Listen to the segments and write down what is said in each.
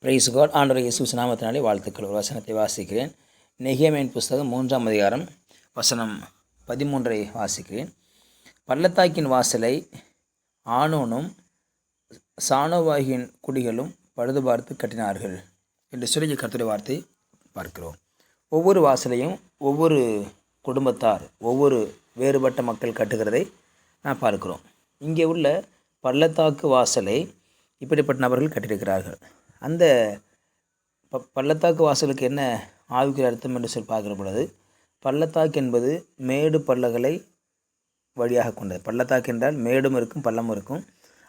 Price God. ஆண்டவர் இயேசு நாமத்தினாலே வாழ்த்துக்கள். ஒரு வசனத்தை வாசிக்கிறேன். நெகேமியாவின் புஸ்தகம் 3ஆம் அதிகாரம் வசனம் 13 வாசிக்கிறேன். பள்ளத்தாக்கின் வாசலை ஆனோனும் சானோவாகின் குடிகளும் பழுது பார்த்து கட்டினார்கள் என்று சொல்லி கர்த்தருடைய வார்த்தை பார்க்கிறோம். ஒவ்வொரு வாசலையும் ஒவ்வொரு குடும்பத்தார், ஒவ்வொரு வேறுபட்ட மக்கள் கட்டுகிறதை நான் பார்க்கிறோம். இங்கே உள்ள பள்ளத்தாக்கு வாசலை இப்படிப்பட்ட நபர்கள் கட்டியிருக்கிறார்கள். அந்த பள்ளத்தாக்கு வாசலுக்கு என்ன ஆவிக்குரிய அர்த்தம் என்று சொல்லி பார்க்கிற பொழுது, பள்ளத்தாக்கு என்பது மேடு பள்ளங்களை வழியாக கொண்டது. பள்ளத்தாக்கு என்றால் மேடும் இருக்கும் பள்ளமும் இருக்கும்,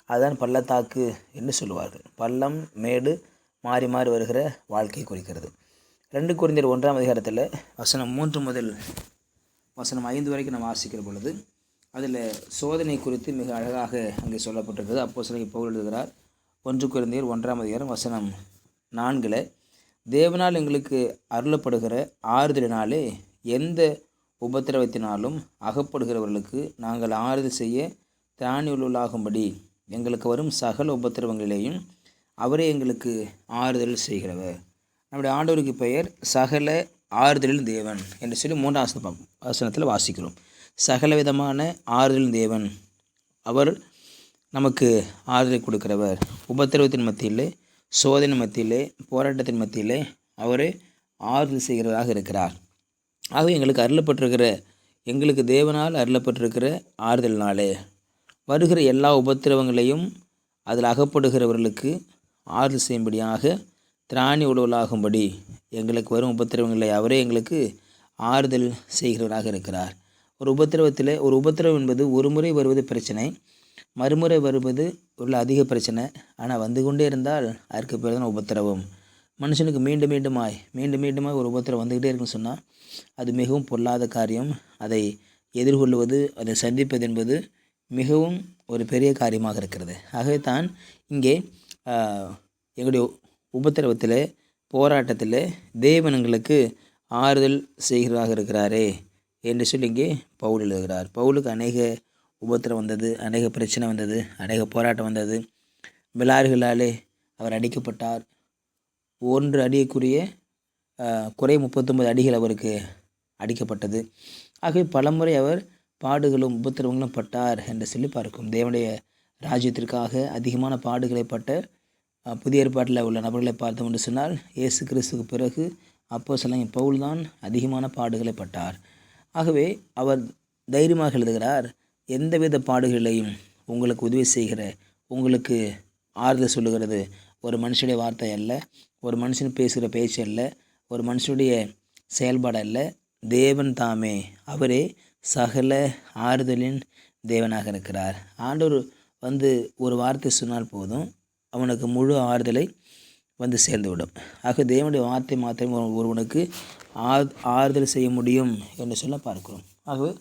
அதுதான் பள்ளத்தாக்கு என்று சொல்லுவார்கள். பள்ளம் மேடு மாறி மாறி வருகிற வாழ்க்கையை குறிக்கிறது. 2 கொரிந்தியர் 1ஆம் அதிகாரத்தில் வசனம் 3 முதல் வசனம் 5 வரைக்கும் நம்ம வாசிக்கிற பொழுது அதில் சோதனை குறித்து மிக அழகாக அங்கே சொல்லப்பட்டிருக்கிறது. அப்போஸ்தலனாகிய பவுல் எழுதுகிறார். 1 கொரிந்தியர் 1ஆம் அதிகாரம் வசனம் 4, தேவனால் எங்களுக்கு அருளப்படுகிற ஆறுதலினாலே எந்த உபத்திரவத்தினாலும் அகப்படுகிறவர்களுக்கு நாங்கள் ஆறுதல் செய்ய திராணியுள்ளாகும்படி எங்களுக்கு வரும் சகல உபத்திரவங்களிலேயும் அவரே எங்களுக்கு ஆறுதல் செய்கிறவர். நம்முடைய ஆண்டவருக்கு பெயர் சகல ஆறுதலின் தேவன் என்று சொல்லி 3ஆம் வசனத்தில் வாசிக்கிறோம். சகல விதமான ஆறுதலின் தேவன், அவர் நமக்கு ஆறுதலை கொடுக்கிறவர். உபத்திரவத்தின் மத்தியிலே, சோதனை மத்தியிலே, போராட்டத்தின் மத்தியிலே அவரே ஆறுதல் செய்கிறவராக இருக்கிறார். ஆகவே எங்களுக்கு தேவனால் அருளப்பட்டிருக்கிற ஆறுதலினாலே வருகிற எல்லா உபத்திரவங்களையும் அதில் அகப்படுகிறவர்களுக்கு ஆறுதல் செய்யும்படியாக திராணி உடவலாகும்படி எங்களுக்கு வரும் உபத்திரவங்களை அவரே எங்களுக்கு ஆறுதல் செய்கிறவராக இருக்கிறார். ஒரு உபத்திரவம் என்பது ஒரு முறை வருவது பிரச்சனை, மறுமுறை வருவது உள்ள அதிக பிரச்சனை. ஆனால் வந்து கொண்டே இருந்தால் அதற்கு பேர் தான் உபத்திரவம். மனுஷனுக்கு மீண்டும் மீண்டுமாய் ஒரு உபத்திரவம் வந்துக்கிட்டே இருக்குன்னு சொன்னால் அது மிகவும் பொல்லாத காரியம். அதை எதிர்கொள்வது, அதை சந்திப்பது என்பது மிகவும் ஒரு பெரிய காரியமாக இருக்கிறது. ஆகவே தான் இங்கே எங்களுடைய உபத்திரவத்தில், போராட்டத்தில் தேவன் எங்களுக்கு ஆறுதல் செய்கிறதாக இருக்கிறாரே என்று சொல்லி இங்கே பவுல் எழுதுகிறார். பவுலுக்கு அநேக உபத்திரம் வந்தது, அநேக பிரச்சனை வந்தது, அநேக போராட்டம் வந்தது. விலாறுகளாலே அவர் அடிக்கப்பட்டார். 1 அடிக்குரிய குறை 39 அடிகள் அவருக்கு அடிக்கப்பட்டது. ஆகவே பலமுறை அவர் பாடுகளும் உபத்திரவங்களும் பட்டார் என்று சொல்லி பார்க்கும். தேவனுடைய ராஜ்யத்திற்காக அதிகமான பாடுகளை பட்ட புதிய ஏற்பாட்டில் உள்ள நபர்களை பார்த்தோம் என்று சொன்னால், இயேசு கிறிஸ்துக்கு பிறகு அப்போஸ்தலனாகிய பவுல் தான் அதிகமான பாடுகளை பட்டார். ஆகவே அவர் தைரியமாக எழுதுகிறார், எந்தவித பாடுகளையும் உங்களுக்கு உதவி செய்கிற, உங்களுக்கு ஆறுதல் சொல்லுகிறது ஒரு மனுஷனுடைய வார்த்தை அல்ல, ஒரு மனுஷன் பேசுகிற பேச்சு அல்ல, ஒரு மனுஷனுடைய செயல்பாடு அல்ல, தேவன் தாமே, அவரே சகல ஆறுதலின் தேவனாக இருக்கிறார். ஆண்டவர் வந்து ஒரு வார்த்தை சொன்னால் போதும், அவனுக்கு முழு ஆறுதலை வந்து சேர்ந்துவிடும். ஆக தேவனுடைய வார்த்தை மாத்திரம் ஒருவனுக்கு ஆறுதல் செய்ய முடியும் என்று சொல்ல பார்க்கிறோம். ஆகவே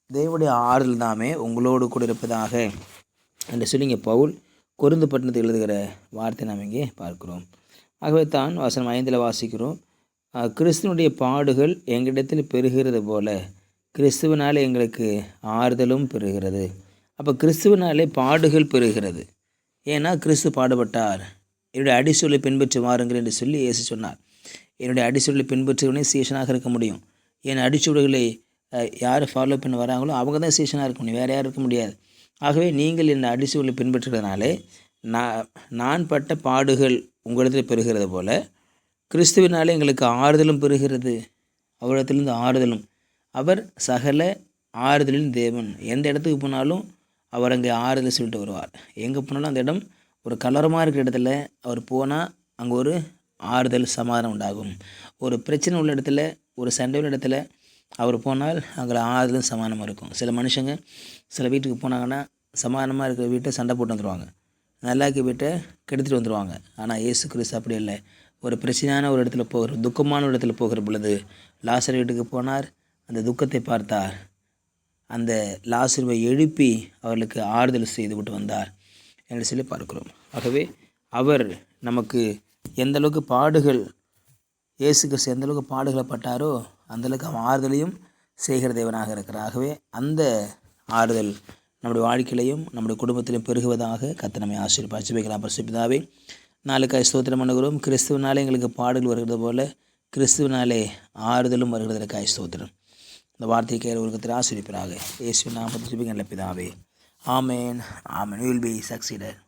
தேவனுடைய ஆறுதல் தாமே உங்களோடு கூட இருப்பதாக என்று சொல்லி இங்கே பவுல் கொரிந்து பட்டணத்தில் எழுதுகிற வார்த்தை நாம் இங்கே பார்க்கிறோம். ஆகவே தான் வசனம் 5 வாசிக்கிறோம், கிறிஸ்துவனுடைய பாடுகள் எங்களிடத்தில் பெருகிறது போல கிறிஸ்துவனாலே எங்களுக்கு ஆறுதலும் பெறுகிறது. அப்போ கிறிஸ்துவனாலே பாடுகள் பெறுகிறது. ஏன்னா கிறிஸ்து பாடுபட்டார். என்னுடைய அடிச்சொல்லை பின்பற்றி வாருங்கள் என்று சொல்லி இயேசு சொன்னார். என்னுடைய அடிச்சொல்லை பின்பற்றுவனே சீஷனாக இருக்க முடியும். என் அடிச்சுவடுகளை யார் ஃபாலோ பண்ண வராங்களோ அவங்க தான் சீஷனாக இருக்க முடியும், வேறு யாரும் இருக்க முடியாது. ஆகவே நீங்கள் என் அடிச்சுவலை பின்பற்றுறதுனாலே நான் பட்ட பாடுகள் உங்களிடத்தில் பெறுகிறது போல கிறிஸ்துவினாலே எங்களுக்கு ஆறுதலும் பெறுகிறது. அவரிடத்திலிருந்து ஆறுதலும். அவர் சகல ஆறுதலின் தேவன். எந்த இடத்துக்கு போனாலும் அவர் அங்கே ஆறுதல் சொல்லிட்டு வருவார். எங்கே போனாலும் அந்த இடம் ஒரு கலரமாக இருக்கிற இடத்துல அவர் போனால் அங்கே ஒரு ஆறுதல், சமாதானம் உண்டாகும். ஒரு பிரச்சனை உள்ள இடத்துல, ஒரு சண்டை உள்ள இடத்துல அவர் போனால் அங்கே ஆறுதலும் சமாதானமாக இருக்கும். சில மனுஷங்க சில வீட்டுக்கு போனாங்கன்னா சமாதானமாக இருக்கிற வீட்டை சண்டை போட்டு வந்துடுவாங்க, நல்லாக்கி வீட்டை கெடுத்துட்டு வந்துடுவாங்க. ஆனால் இயேசு கிறிஸ்து அப்படி இல்லை. ஒரு பிரச்சனையான ஒரு இடத்துல துக்கமான ஒரு இடத்துல போகிற பொழுது லாசர் வீட்டுக்கு போனார், அந்த துக்கத்தை பார்த்தார், அந்த லாசருவை எழுப்பி அவர்களுக்கு ஆறுதல் செய்து விட்டு வந்தார் என்று சொல்லி பார்க்கிறோம். ஆகவே அவர் நமக்கு எந்தளவுக்கு பாடுகள், இயேசு கிறிஸ்து எந்தளவுக்கு பாடுகளை பட்டாரோ அந்தளவுக்கு அவன் ஆறுதலையும் செய்கிற தேவனாக இருக்கிறார். ஆகவே அந்த ஆறுதல் நம்முடைய வாழ்க்கையிலையும் நம்முடைய குடும்பத்திலையும் பெருகுவதாக கர்த்தர் நம்மை ஆசீர்வதிப்பார். ஜெபிக்கலாம். பரிசுத்த பிதாவே, நாளுக்காய் ஸ்தோத்திரம் பண்ணுகிறோம். கிறிஸ்துவனாலே எங்களுக்கு பாடல் வருகிறது போல கிறிஸ்துவனாலே ஆறுதலும் வருகிறதற்காய் ஸ்தோத்திரம். இந்த வார்த்தையை கேட்க உலகத்தில் ஆசிரிப்பராக இயேசுவின் நாமத்தில் ஜெபிக்கிறேன் நல்ல பிதாவே. ஆமேன். ஆமேன். You will be succeeded.